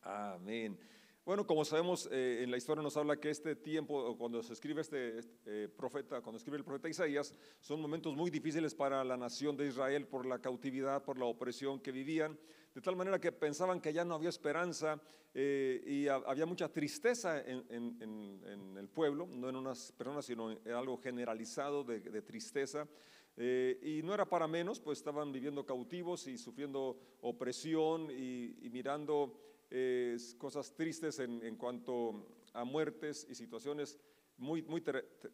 Amén. Bueno, como sabemos, en la historia nos habla que este tiempo, cuando se escribe cuando escribe el profeta Isaías, son momentos muy difíciles para la nación de Israel por la cautividad, por la opresión que vivían, de tal manera que pensaban que ya no había esperanza y había mucha tristeza en el pueblo, no en unas personas, sino en algo generalizado de tristeza. Y no era para menos, pues estaban viviendo cautivos y sufriendo opresión y mirando cosas tristes en cuanto a muertes y situaciones muy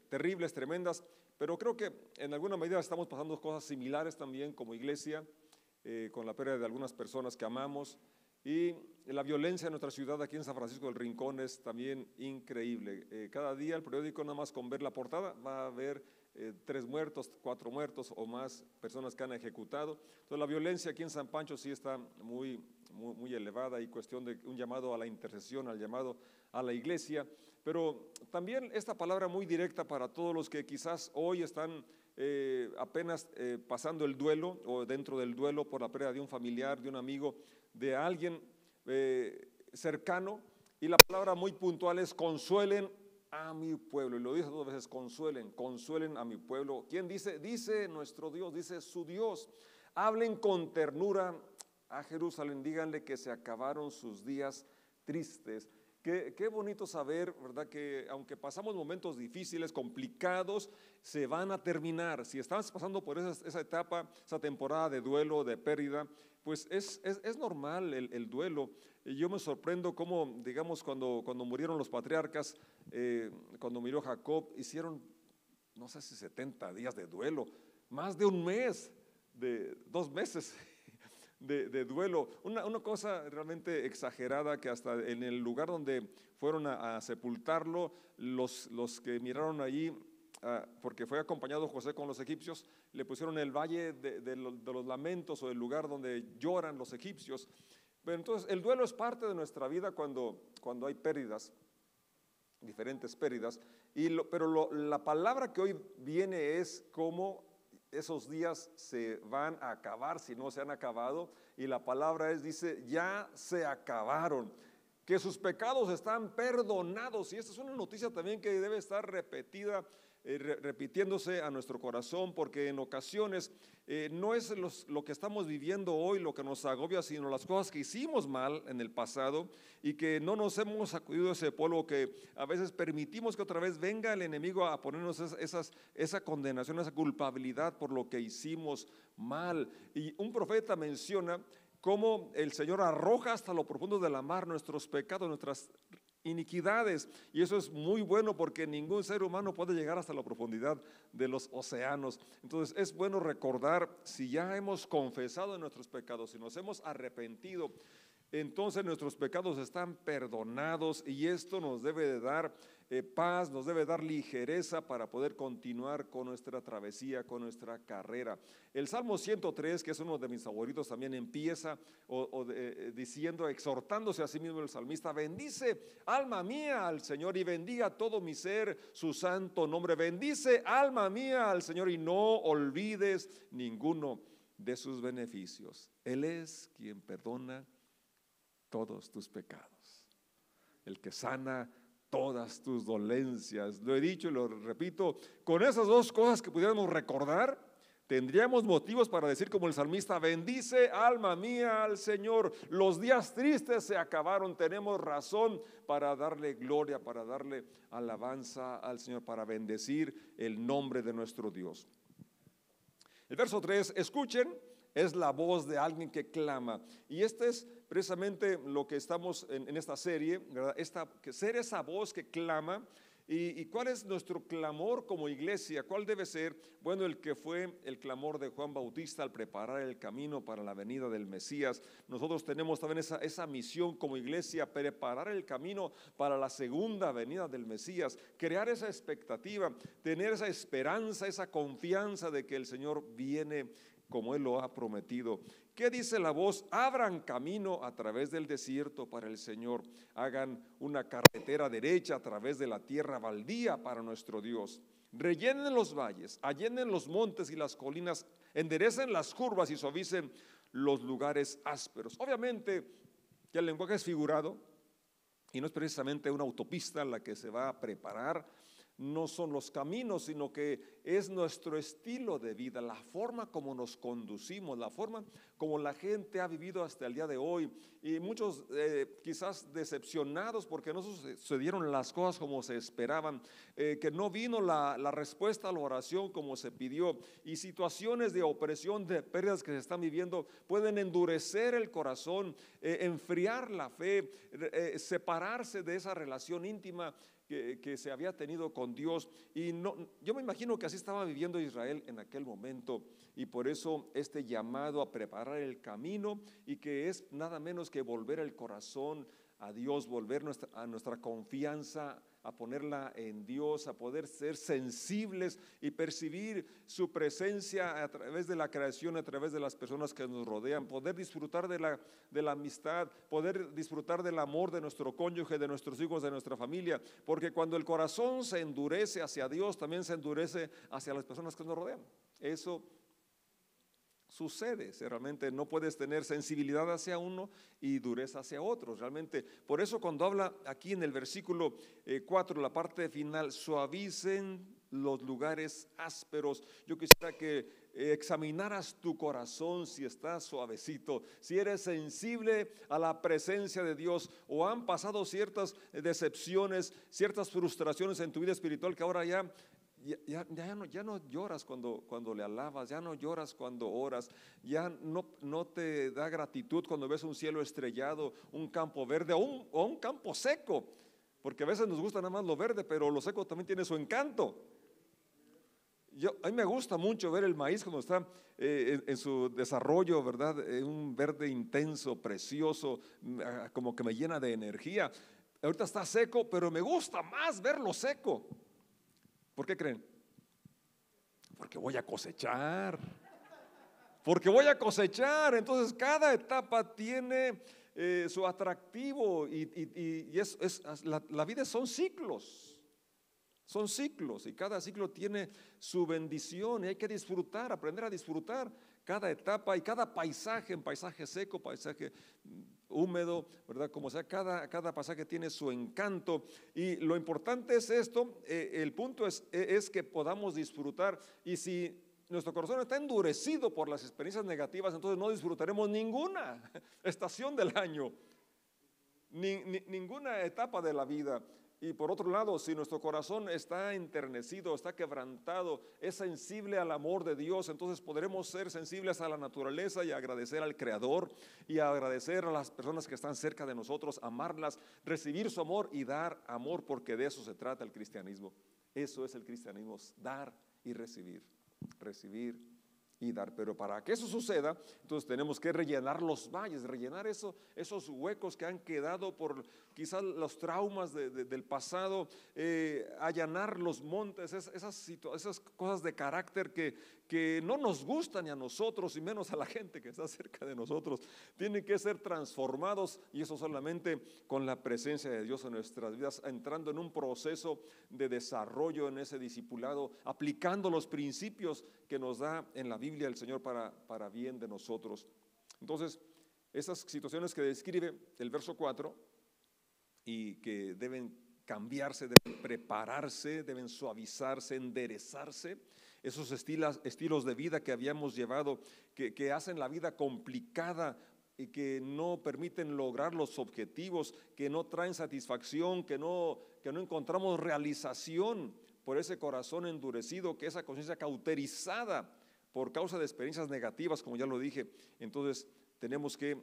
terribles, tremendas. Pero creo que en alguna medida estamos pasando cosas similares también como iglesia, con la pérdida de algunas personas que amamos, y la violencia en nuestra ciudad aquí en San Francisco del Rincón es también increíble. Cada día el periódico, nada más con ver la portada, va a ver 3 muertos, 4 muertos o más personas que han ejecutado. Entonces la violencia aquí en San Pancho sí está muy elevada, y cuestión de un llamado a la intercesión, al llamado a la iglesia. Pero también esta palabra muy directa para todos los que quizás hoy están apenas pasando el duelo o dentro del duelo por la pérdida de un familiar, de un amigo, de alguien cercano. Y la palabra muy puntual es: consuelen a mi pueblo. Y lo dice 2 veces: consuelen a mi pueblo. ¿Quién dice? Dice nuestro Dios, dice su Dios. Hablen con ternura a Jerusalén, díganle que se acabaron sus días tristes. Qué bonito saber, ¿verdad?, que aunque pasamos momentos difíciles, complicados, se van a terminar. Si estás pasando por esa etapa, esa temporada de duelo, de pérdida, pues es normal el duelo. Y yo me sorprendo cómo, digamos, cuando murieron los patriarcas, cuando murió Jacob, hicieron, no sé si 70 días de duelo, más de un mes, de 2 meses de duelo, una cosa realmente exagerada, que hasta en el lugar donde fueron a sepultarlo, los que miraron allí, porque fue acompañado José con los egipcios, le pusieron el valle de los lamentos, o el lugar donde lloran los egipcios. Pero entonces el duelo es parte de nuestra vida cuando hay pérdidas, diferentes pérdidas, pero la palabra que hoy viene es cómo esos días se van a acabar, si no se han acabado. Y la palabra dice: ya se acabaron, que sus pecados están perdonados. Y esta es una noticia también que debe estar repitiéndose a nuestro corazón, porque en ocasiones no es lo que estamos viviendo hoy lo que nos agobia, sino las cosas que hicimos mal en el pasado y que no nos hemos sacudido de ese polvo, que a veces permitimos que otra vez venga el enemigo a ponernos esa condenación, esa culpabilidad por lo que hicimos mal. Y un profeta menciona cómo el Señor arroja hasta lo profundo de la mar nuestros pecados, nuestras iniquidades, y eso es muy bueno, porque ningún ser humano puede llegar hasta la profundidad de los océanos. Entonces es bueno recordar, si ya hemos confesado nuestros pecados, si nos hemos arrepentido, entonces nuestros pecados están perdonados, y esto nos debe de dar paz, nos debe dar ligereza para poder continuar con nuestra travesía, con nuestra carrera. El Salmo 103, que es uno de mis favoritos, también empieza diciendo, exhortándose a sí mismo el salmista: bendice, alma mía, al Señor, y bendiga todo mi ser su santo nombre. Bendice, alma mía, al Señor, y no olvides ninguno de sus beneficios. Él es quien perdona todos tus pecados, el que sana todas tus dolencias. Lo he dicho y lo repito: con esas 2 cosas que pudiéramos recordar, tendríamos motivos para decir como el salmista: bendice, alma mía, al Señor. Los días tristes se acabaron. Tenemos razón para darle gloria, para darle alabanza al Señor, para bendecir el nombre de nuestro Dios. El verso 3, escuchen, es la voz de alguien que clama. Y este es precisamente lo que estamos en esta serie, ¿verdad? Ser esa voz que clama. ¿Y cuál es nuestro clamor como iglesia? ¿Cuál debe ser? Bueno, el que fue el clamor de Juan Bautista al preparar el camino para la venida del Mesías. Nosotros tenemos también esa misión como iglesia: preparar el camino para la segunda venida del Mesías, crear esa expectativa, tener esa esperanza, esa confianza de que el Señor viene como Él lo ha prometido. ¿Qué dice la voz? Abran camino a través del desierto para el Señor, hagan una carretera derecha a través de la tierra baldía para nuestro Dios. Rellenen los valles, allenen los montes y las colinas, enderecen las curvas y suavicen los lugares ásperos. Obviamente que el lenguaje es figurado y no es precisamente una autopista la que se va a preparar, no son los caminos, sino que es nuestro estilo de vida, la forma como nos conducimos, la forma como la gente ha vivido hasta el día de hoy. Y muchos quizás decepcionados porque no sucedieron las cosas como se esperaban, que no vino la respuesta a la oración como se pidió, y situaciones de opresión, de pérdidas que se están viviendo pueden endurecer el corazón, enfriar la fe, separarse de esa relación íntima que se había tenido con Dios. Y yo me imagino que así estaba viviendo Israel en aquel momento, y por eso este llamado a preparar el camino, y que es nada menos que volver el corazón a Dios, volver a nuestra confianza, a ponerla en Dios, a poder ser sensibles y percibir su presencia a través de la creación, a través de las personas que nos rodean, poder disfrutar de la amistad, poder disfrutar del amor de nuestro cónyuge, de nuestros hijos, de nuestra familia, porque cuando el corazón se endurece hacia Dios, también se endurece hacia las personas que nos rodean. Eso sucede, realmente no puedes tener sensibilidad hacia uno y dureza hacia otros, realmente. Por eso cuando habla aquí en el versículo 4, la parte final, suavicen los lugares ásperos, yo quisiera que examinaras tu corazón, si está suavecito, si eres sensible a la presencia de Dios, o han pasado ciertas decepciones, ciertas frustraciones en tu vida espiritual que ahora ya no lloras cuando le alabas, ya no lloras cuando oras, ya no te da gratitud cuando ves un cielo estrellado, un campo verde o un campo seco, porque a veces nos gusta nada más lo verde, pero lo seco también tiene su encanto. A mí me gusta mucho ver el maíz cuando está en su desarrollo, ¿verdad? Un verde intenso, precioso, como que me llena de energía. Ahorita está seco, pero me gusta más verlo seco. ¿Por qué creen? Porque voy a cosechar. Porque voy a cosechar. Entonces cada etapa tiene su atractivo, y la vida son ciclos. Son ciclos, y cada ciclo tiene su bendición, y hay que disfrutar, aprender a disfrutar cada etapa y cada paisaje, en paisaje seco, paisaje húmedo, ¿verdad? Como sea, cada pasaje tiene su encanto, y lo importante es esto, el punto es que podamos disfrutar. Y si nuestro corazón está endurecido por las experiencias negativas, entonces no disfrutaremos ninguna estación del año, ninguna etapa de la vida. Y por otro lado, si nuestro corazón está enternecido, está quebrantado, es sensible al amor de Dios, entonces podremos ser sensibles a la naturaleza y agradecer al Creador, y agradecer a las personas que están cerca de nosotros, amarlas, recibir su amor y dar amor, porque de eso se trata el cristianismo. Eso es el cristianismo, dar y recibir, recibir y dar. Pero para que eso suceda, entonces tenemos que rellenar los valles, rellenar esos huecos que han quedado por quizás los traumas del pasado, allanar los montes, esas cosas de carácter que no nos gustan ni a nosotros y menos a la gente que está cerca de nosotros. Tienen que ser transformados, y eso solamente con la presencia de Dios en nuestras vidas, entrando en un proceso de desarrollo en ese discipulado, aplicando los principios que nos da en la Biblia el Señor para bien de nosotros. Entonces, esas situaciones que describe el verso 4 y que deben cambiarse, deben prepararse, deben suavizarse, enderezarse, esos estilos de vida que habíamos llevado, que hacen la vida complicada y que no permiten lograr los objetivos, que no traen satisfacción, que no encontramos realización por ese corazón endurecido, que esa conciencia cauterizada por causa de experiencias negativas, como ya lo dije. Entonces tenemos que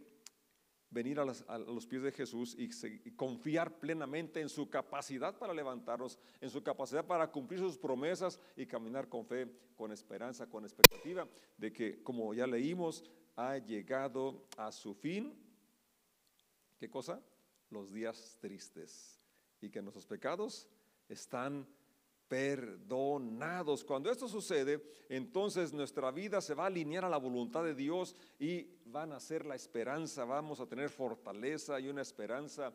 venir a los pies de Jesús y confiar plenamente en su capacidad para levantarnos, en su capacidad para cumplir sus promesas, y caminar con fe, con esperanza, con expectativa de que, como ya leímos, ha llegado a su fin. ¿Qué cosa? Los días tristes, y que nuestros pecados están perdonados. Cuando esto sucede, entonces nuestra vida se va a alinear a la voluntad de Dios, y van a ser la esperanza, vamos a tener fortaleza y una esperanza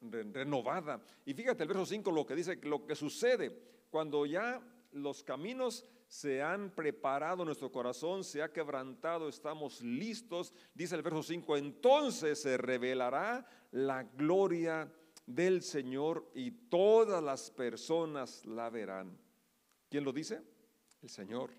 renovada. Y fíjate el verso 5 lo que dice, lo que sucede cuando ya los caminos se han preparado, nuestro corazón se ha quebrantado, estamos listos. Dice el verso 5, entonces se revelará la gloria del Señor y todas las personas la verán. ¿Quién lo dice? El Señor.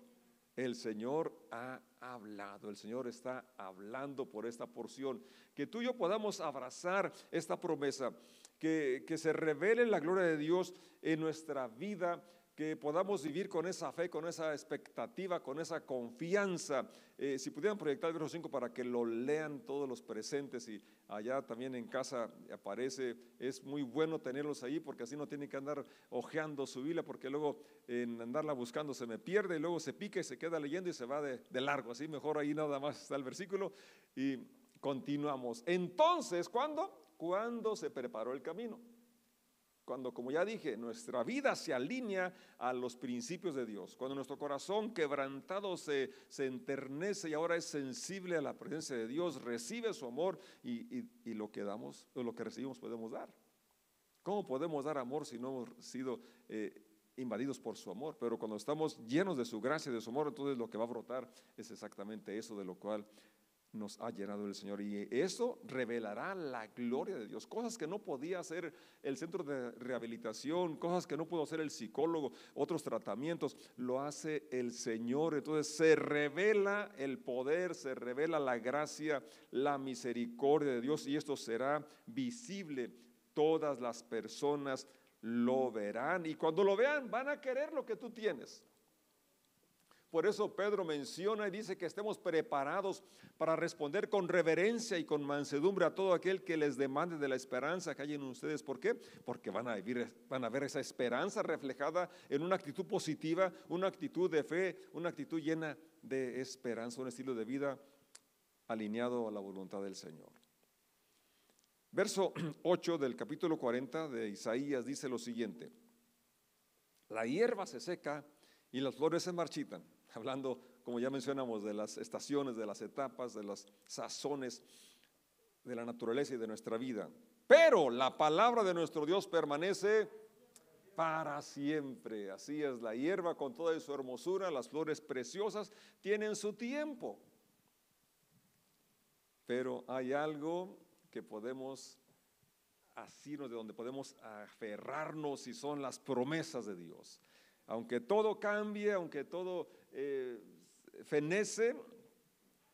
El Señor ha hablado, el Señor está hablando por esta porción. Que tú y yo podamos abrazar esta promesa, que se revele la gloria de Dios en nuestra vida, que podamos vivir con esa fe, con esa expectativa, con esa confianza. Si pudieran proyectar el verso 5 para que lo lean todos los presentes, y allá también en casa aparece, es muy bueno tenerlos ahí porque así no tienen que andar hojeando su Biblia, porque luego en andarla buscando se me pierde y luego se pica y se queda leyendo y se va de largo. Así mejor ahí nada más está el versículo y continuamos. Entonces, ¿cuándo se preparó el camino? Cuando, como ya dije, nuestra vida se alinea a los principios de Dios, cuando nuestro corazón quebrantado se enternece y ahora es sensible a la presencia de Dios, recibe su amor y lo que damos, o lo que recibimos podemos dar. ¿Cómo podemos dar amor si no hemos sido invadidos por su amor? Pero cuando estamos llenos de su gracia y de su amor, entonces lo que va a brotar es exactamente eso de lo cual nos ha llenado el Señor, y eso revelará la gloria de Dios, cosas que no podía hacer el centro de rehabilitación, cosas que no pudo hacer el psicólogo, otros tratamientos, lo hace el Señor. Entonces se revela el poder, se revela la gracia, la misericordia de Dios, y esto será visible, todas las personas lo verán, y cuando lo vean van a querer lo que tú tienes. Por eso Pedro menciona y dice que estemos preparados para responder con reverencia y con mansedumbre a todo aquel que les demande de la esperanza que hay en ustedes. ¿Por qué? Porque van a ver esa esperanza reflejada en una actitud positiva, una actitud de fe, una actitud llena de esperanza, un estilo de vida alineado a la voluntad del Señor. Verso 8 del capítulo 40 de Isaías dice lo siguiente: la hierba se seca y las flores se marchitan. Hablando, como ya mencionamos, de las estaciones, de las etapas, de las sazones de la naturaleza y de nuestra vida. Pero la palabra de nuestro Dios permanece para siempre. Así es, la hierba con toda su hermosura, las flores preciosas tienen su tiempo. Pero hay algo que podemos asirnos, de donde podemos aferrarnos, y son las promesas de Dios. Aunque todo cambie, aunque todo fenece,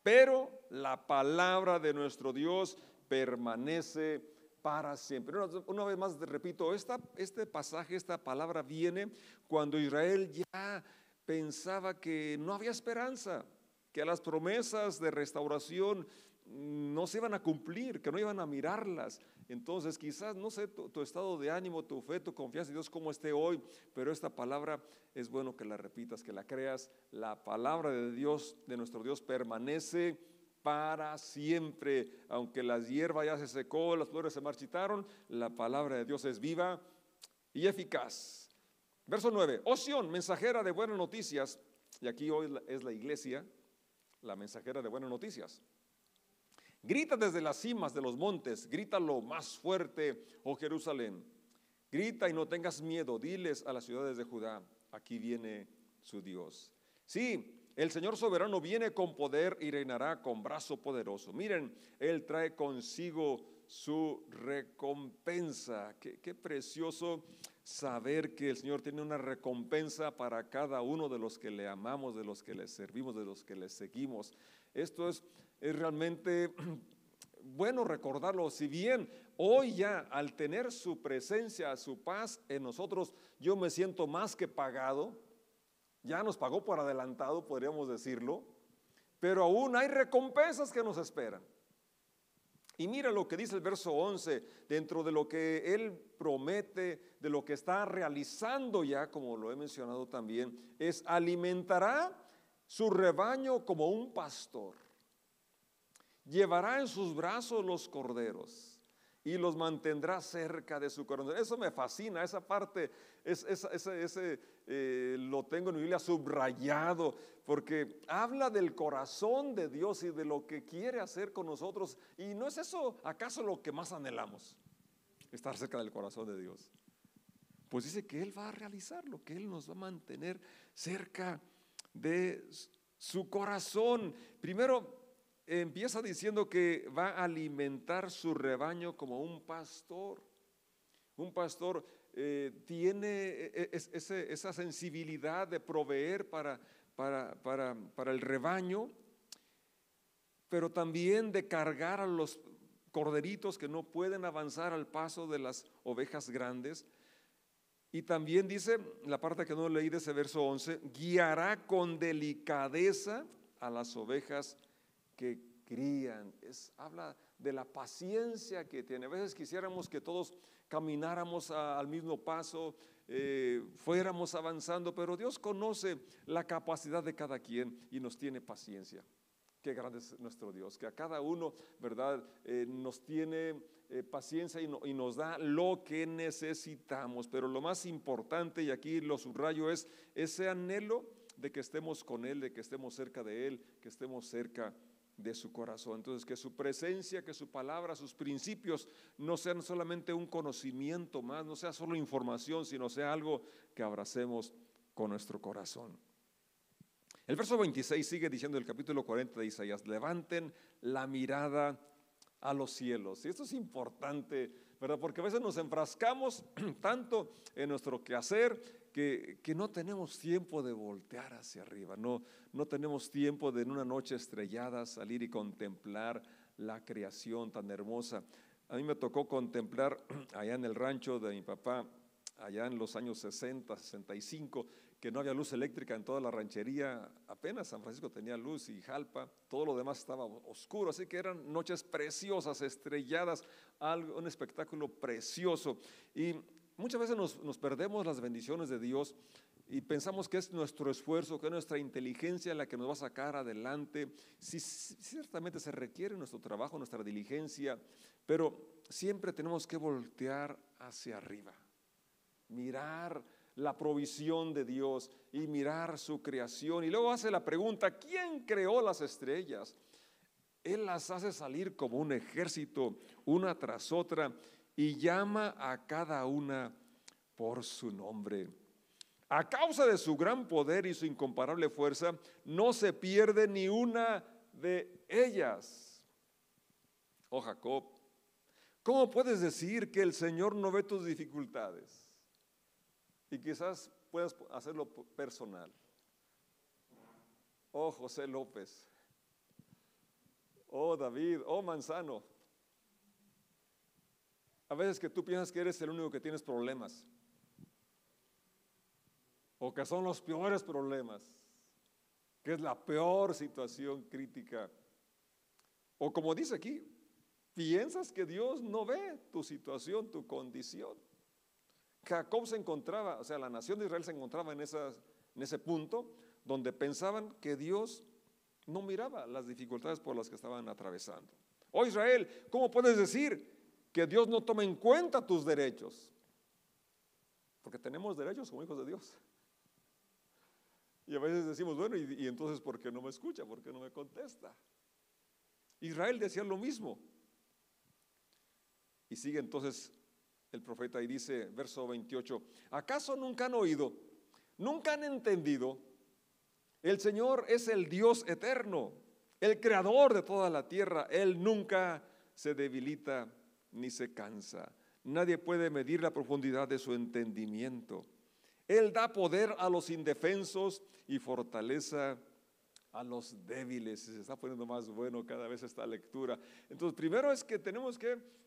pero la palabra de nuestro Dios permanece para siempre. Una vez más repito, este pasaje, esta palabra viene cuando Israel ya pensaba que no había esperanza, que las promesas de restauración no se iban a cumplir, que no iban a mirarlas. Entonces quizás, no sé, tu estado de ánimo, tu fe, tu confianza en Dios cómo esté hoy, pero esta palabra es bueno que la repitas, que la creas. La palabra de Dios, de nuestro Dios, permanece para siempre. Aunque la hierba ya se secó, las flores se marchitaron, la palabra de Dios es viva y eficaz. Verso 9, oh Sión, mensajera de buenas noticias, y aquí hoy es la iglesia, la mensajera de buenas noticias. Grita desde las cimas de los montes, grita lo más fuerte, oh Jerusalén. Grita y no tengas miedo, diles a las ciudades de Judá, aquí viene su Dios. Sí, el Señor soberano viene con poder y reinará con brazo poderoso. Miren, Él trae consigo su recompensa. Qué precioso saber que el Señor tiene una recompensa para cada uno de los que le amamos, de los que le servimos, de los que le seguimos. Esto es realmente bueno recordarlo. Si bien hoy ya, al tener su presencia, su paz en nosotros, yo me siento más que pagado, ya nos pagó por adelantado, podríamos decirlo, pero aún hay recompensas que nos esperan. Y mira lo que dice el verso 11, dentro de lo que Él promete, de lo que está realizando ya, como lo he mencionado también, es alimentará su rebaño como un pastor. Llevará en sus brazos los corderos y los mantendrá cerca de su corazón. Eso me fascina, esa parte, lo tengo en mi Biblia subrayado, porque habla del corazón de Dios y de lo que quiere hacer con nosotros. ¿Y no es eso acaso lo que más anhelamos? Estar cerca del corazón de Dios. Pues dice que Él va a realizarlo, que Él nos va a mantener cerca de su corazón. Primero empieza diciendo que va a alimentar su rebaño como un pastor. Un pastor tiene esa sensibilidad de proveer para el rebaño, pero también de cargar a los corderitos que no pueden avanzar al paso de las ovejas grandes. Y también dice, la parte que no leí de ese verso 11, guiará con delicadeza a las ovejas que crían. Habla de la paciencia que tiene. A veces quisiéramos que todos camináramos al mismo paso, fuéramos avanzando, pero Dios conoce la capacidad de cada quien y nos tiene paciencia. Qué grande es nuestro Dios, que a cada uno, ¿verdad? Nos tiene paciencia y nos da lo que necesitamos. Pero lo más importante, y aquí lo subrayo, es ese anhelo de que estemos con Él, de que estemos cerca de Él, que estemos cerca de su corazón. Entonces, que su presencia, que su palabra, sus principios no sean solamente un conocimiento más, no sea solo información, sino sea algo que abracemos con nuestro corazón. El verso 26 sigue diciendo el capítulo 40 de Isaías: levanten la mirada a los cielos. Y esto es importante, ¿verdad? Porque a veces nos enfrascamos tanto en nuestro quehacer que no tenemos tiempo de voltear hacia arriba, no tenemos tiempo de en una noche estrellada salir y contemplar la creación tan hermosa. A mí me tocó contemplar allá en el rancho de mi papá, allá en los años 60, 65, que no había luz eléctrica en toda la ranchería, apenas San Francisco tenía luz y Jalpa, todo lo demás estaba oscuro, así que eran noches preciosas, estrelladas, un espectáculo precioso. Y muchas veces nos perdemos las bendiciones de Dios y pensamos que es nuestro esfuerzo, que es nuestra inteligencia la que nos va a sacar adelante. Sí, ciertamente se requiere nuestro trabajo, nuestra diligencia, pero siempre tenemos que voltear hacia arriba, mirar la provisión de Dios y mirar su creación. Y luego hace la pregunta: ¿quién creó las estrellas? Él las hace salir como un ejército, una tras otra, y llama a cada una por su nombre. A causa de su gran poder y su incomparable fuerza, no se pierde ni una de ellas. Oh Jacob, ¿cómo puedes decir que el Señor no ve tus dificultades? Y quizás puedas hacerlo personal. Oh José López, oh David, oh Manzano. A veces que tú piensas que eres el único que tienes problemas, o que son los peores problemas, que es la peor situación crítica. O como dice aquí, piensas que Dios no ve tu situación, tu condición. Jacob se encontraba, o sea, la nación de Israel se encontraba en ese punto donde pensaban que Dios no miraba las dificultades por las que estaban atravesando. Oh Israel, ¿cómo puedes decir que Dios no toma en cuenta tus derechos? Porque tenemos derechos como hijos de Dios. Y a veces decimos, bueno, y entonces ¿por qué no me escucha? ¿Por qué no me contesta? Israel decía lo mismo. Y sigue entonces el profeta y dice, verso 28, ¿acaso nunca han oído, nunca han entendido? El Señor es el Dios eterno, el creador de toda la tierra. Él nunca se debilita ni se cansa. Nadie puede medir la profundidad de su entendimiento. Él da poder a los indefensos y fortaleza a los débiles. Se está poniendo más bueno cada vez esta lectura. Entonces, primero es que tenemos que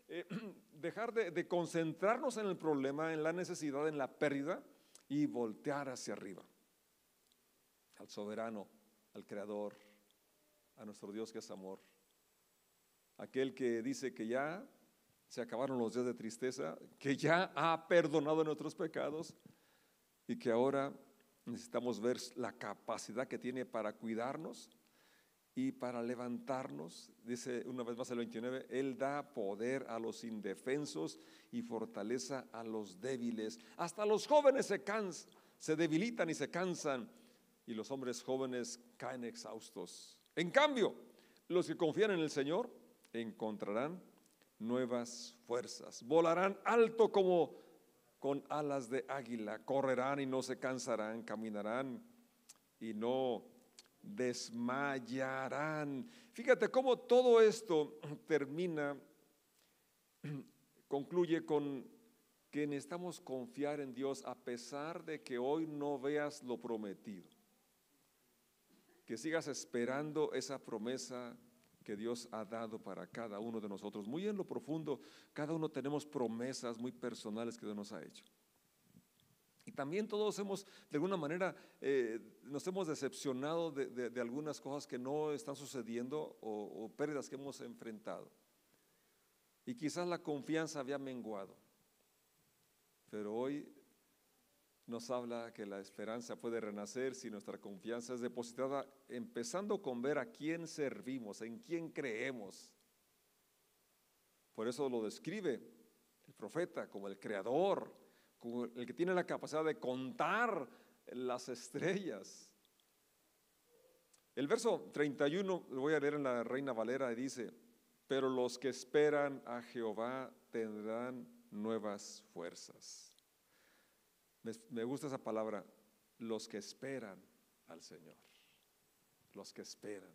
dejar de concentrarnos en el problema, en la necesidad, en la pérdida, y voltear hacia arriba, al soberano, al creador, a nuestro Dios que es amor, aquel que dice que ya se acabaron los días de tristeza, que ya ha perdonado nuestros pecados y que ahora necesitamos ver la capacidad que tiene para cuidarnos y para levantarnos. Dice una vez más el 29, Él da poder a los indefensos y fortaleza a los débiles. Hasta los jóvenes se debilitan y se cansan, y los hombres jóvenes caen exhaustos. En cambio, los que confían en el Señor encontrarán nuevas fuerzas, volarán alto como con alas de águila, correrán y no se cansarán, caminarán y no desmayarán. Fíjate cómo todo esto termina, concluye con que necesitamos confiar en Dios a pesar de que hoy no veas lo prometido. Que sigas esperando esa promesa que Dios ha dado para cada uno de nosotros. Muy en lo profundo, cada uno tenemos promesas muy personales que Dios nos ha hecho. Y también todos hemos, de alguna manera, nos hemos decepcionado de algunas cosas que no están sucediendo o pérdidas que hemos enfrentado. Y quizás la confianza había menguado. Pero hoy nos habla que la esperanza puede renacer si nuestra confianza es depositada, empezando con ver a quién servimos, en quién creemos. Por eso lo describe el profeta como el creador, como el que tiene la capacidad de contar las estrellas. El verso 31, lo voy a leer en la Reina Valera, y dice: pero los que esperan a Jehová tendrán nuevas fuerzas. Me gusta esa palabra, los que esperan al Señor, los que esperan.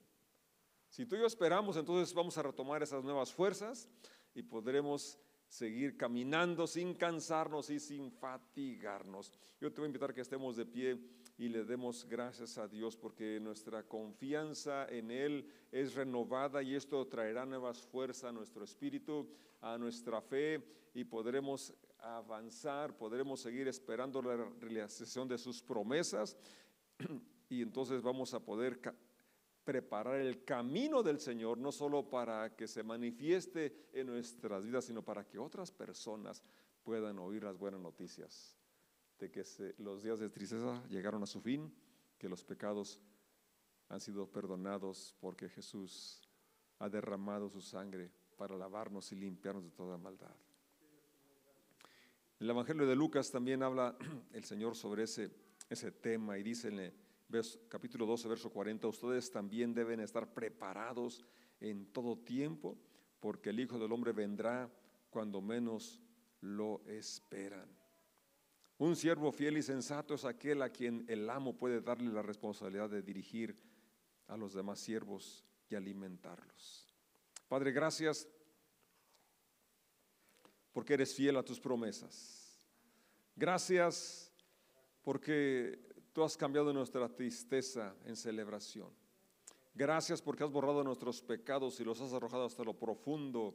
Si tú y yo esperamos, entonces vamos a retomar esas nuevas fuerzas y podremos seguir caminando sin cansarnos y sin fatigarnos. Yo te voy a invitar a que estemos de pie y le demos gracias a Dios porque nuestra confianza en Él es renovada y esto traerá nuevas fuerzas a nuestro espíritu, a nuestra fe, y podremos avanzar, podremos seguir esperando la realización de sus promesas y entonces vamos a poder preparar el camino del Señor, no solo para que se manifieste en nuestras vidas, sino para que otras personas puedan oír las buenas noticias de que los días de tristeza llegaron a su fin, que los pecados han sido perdonados porque Jesús ha derramado su sangre para lavarnos y limpiarnos de toda maldad. En el Evangelio de Lucas también habla el Señor sobre ese tema y dice en el capítulo 12, verso 40: ustedes también deben estar preparados en todo tiempo, porque el Hijo del Hombre vendrá cuando menos lo esperan. Un siervo fiel y sensato es aquel a quien el amo puede darle la responsabilidad de dirigir a los demás siervos y alimentarlos. Padre, gracias porque eres fiel a tus promesas. Gracias porque tú has cambiado nuestra tristeza en celebración. Gracias porque has borrado nuestros pecados y los has arrojado hasta lo profundo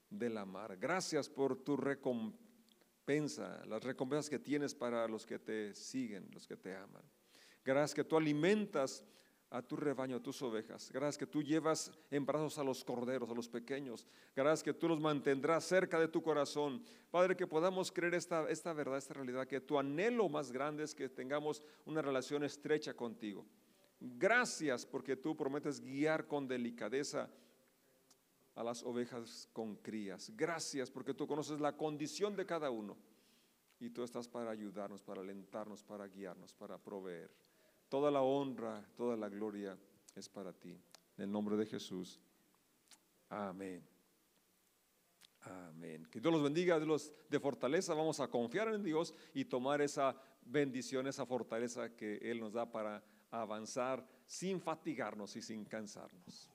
de la mar. Gracias por tu recompensa, las recompensas que tienes para los que te siguen, los que te aman. Gracias que tú alimentas a tu rebaño, a tus ovejas. Gracias que tú llevas en brazos a los corderos, a los pequeños. Gracias que tú los mantendrás cerca de tu corazón. Padre, que podamos creer esta verdad, esta realidad, que tu anhelo más grande es que tengamos una relación estrecha contigo. Gracias porque tú prometes guiar con delicadeza a las ovejas con crías. Gracias porque tú conoces la condición de cada uno y tú estás para ayudarnos, para alentarnos, para guiarnos, para proveer. Toda la honra, toda la gloria es para ti. En el nombre de Jesús. Amén. Amén. Que Dios los bendiga, Dios los dé fortaleza. Vamos a confiar en Dios y tomar esa bendición, esa fortaleza que Él nos da para avanzar sin fatigarnos y sin cansarnos.